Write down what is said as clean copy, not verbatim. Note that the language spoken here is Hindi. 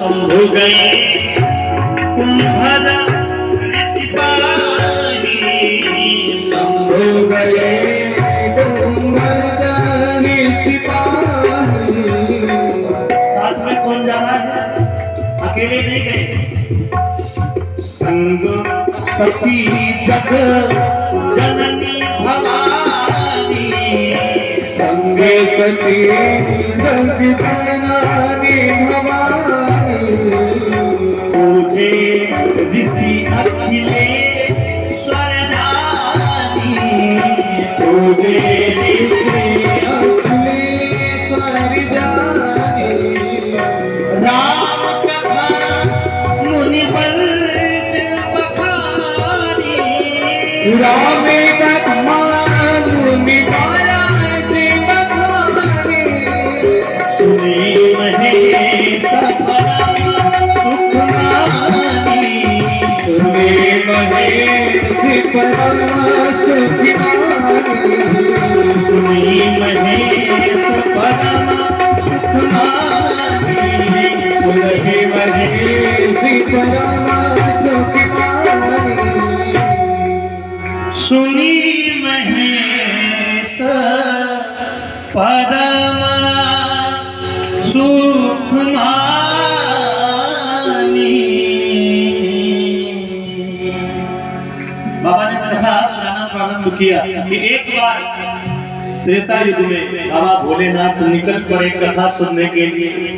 शंभु गए कुंभर सिपाही, शंभु गए कुंभर सिपाही। साथ में कौन जा रहा है? अकेले नहीं गए, संग सती जग जननी भवानी, संगे सती जग जननी भवानी। पूजे ऋषि अखिलेश्वर जानी, पूजे ऋषि अखिलेश्वर जानी। राम कथा मुनि वर्ज बखानी, राम कथा मुनि वर्ज बखानी। सुनी महेश परम सुख मानी, सुने महेश परम सुख मानी। सुनी महेश परम सुख मानी, सुने महेश परम सुख मानी। सुनी महेश परम सुख मानी। बाबा ने कथा सुनाना प्रारंभ किया कि एक बार त्रेता युग में बाबा भोलेनाथ निकल पड़े कथा सुनने के लिए।